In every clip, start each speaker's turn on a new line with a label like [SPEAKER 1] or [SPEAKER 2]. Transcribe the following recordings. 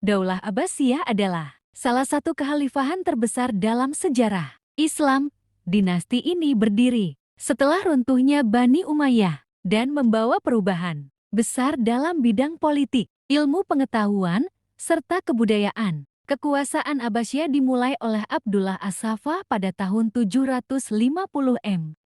[SPEAKER 1] Daulah Abbasiyah adalah salah satu kekhalifahan terbesar dalam sejarah Islam. Dinasti ini berdiri setelah runtuhnya Bani Umayyah dan membawa perubahan besar dalam bidang politik, ilmu pengetahuan, serta kebudayaan. Kekuasaan Abbasiyah dimulai oleh Abdullah As-Saffah pada tahun 750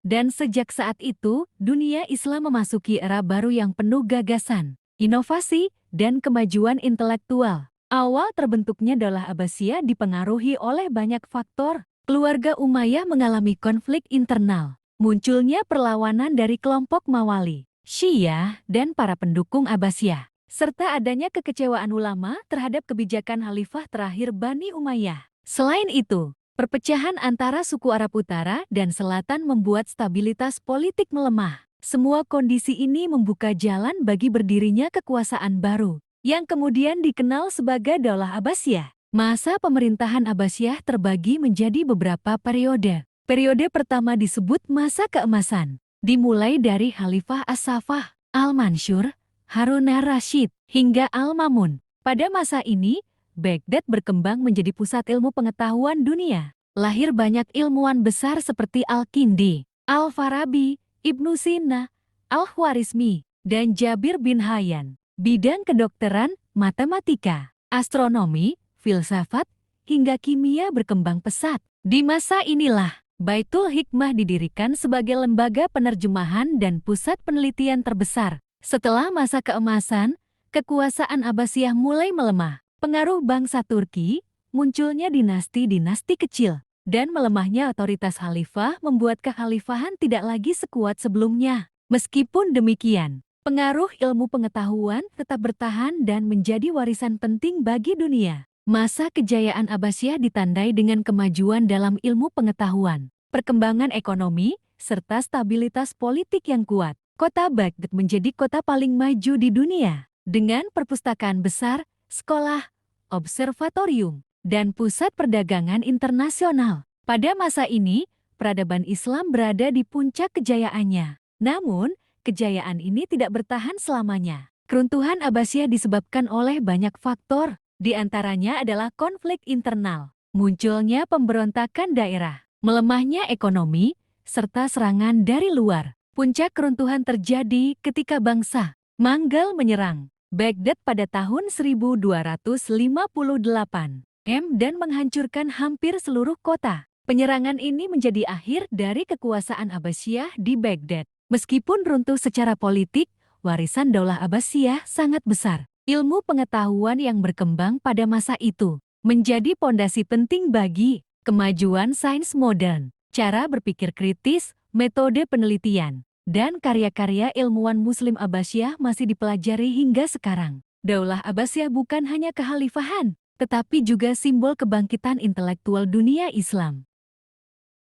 [SPEAKER 1] dan sejak saat itu, dunia Islam memasuki era baru yang penuh gagasan, inovasi, dan kemajuan intelektual. Awal terbentuknya Daulah Abbasiyah dipengaruhi oleh banyak faktor. Keluarga Umayyah mengalami konflik internal. Munculnya perlawanan dari kelompok Mawali, Syiah, dan para pendukung Abbasiyah. Serta adanya kekecewaan ulama terhadap kebijakan khalifah terakhir Bani Umayyah. Selain itu, perpecahan antara suku Arab Utara dan Selatan membuat stabilitas politik melemah. Semua kondisi ini membuka jalan bagi berdirinya kekuasaan baru, yang kemudian dikenal sebagai Daulah Abbasiyah. Masa pemerintahan Abbasiyah terbagi menjadi beberapa periode. Periode pertama disebut masa keemasan, dimulai dari Khalifah As-Saffah, Al-Mansur, Harun ar-Rasyid, hingga Al-Mamun. Pada masa ini, Baghdad berkembang menjadi pusat ilmu pengetahuan dunia. Lahir banyak ilmuwan besar seperti Al-Kindi, Al-Farabi, Ibnu Sina, Al-Khwarizmi, dan Jabir bin Hayyan. Bidang kedokteran, matematika, astronomi, filsafat, hingga kimia berkembang pesat. Di masa inilah, Baitul Hikmah didirikan sebagai lembaga penerjemahan dan pusat penelitian terbesar. Setelah masa keemasan, kekuasaan Abbasiyah mulai melemah. Pengaruh bangsa Turki, munculnya dinasti-dinasti kecil, dan melemahnya otoritas khalifah membuat kekhalifahan tidak lagi sekuat sebelumnya. Meskipun demikian, pengaruh ilmu pengetahuan tetap bertahan dan menjadi warisan penting bagi dunia. Masa kejayaan Abbasiyah ditandai dengan kemajuan dalam ilmu pengetahuan, perkembangan ekonomi, serta stabilitas politik yang kuat. Kota Baghdad menjadi kota paling maju di dunia, dengan perpustakaan besar, sekolah, observatorium, dan pusat perdagangan internasional. Pada masa ini, peradaban Islam berada di puncak kejayaannya. Namun, kejayaan ini tidak bertahan selamanya. Keruntuhan Abbasiyah disebabkan oleh banyak faktor, di antaranya adalah konflik internal, munculnya pemberontakan daerah, melemahnya ekonomi, serta serangan dari luar. Puncak keruntuhan terjadi ketika bangsa Mongol menyerang Baghdad pada tahun 1258 dan menghancurkan hampir seluruh kota. Penyerangan ini menjadi akhir dari kekuasaan Abbasiyah di Baghdad. Meskipun runtuh secara politik, warisan Daulah Abbasiyah sangat besar. Ilmu pengetahuan yang berkembang pada masa itu menjadi pondasi penting bagi kemajuan sains modern, cara berpikir kritis, metode penelitian, dan karya-karya ilmuwan Muslim Abbasiyah masih dipelajari hingga sekarang. Daulah Abbasiyah bukan hanya kekhalifahan, tetapi juga simbol kebangkitan intelektual dunia Islam.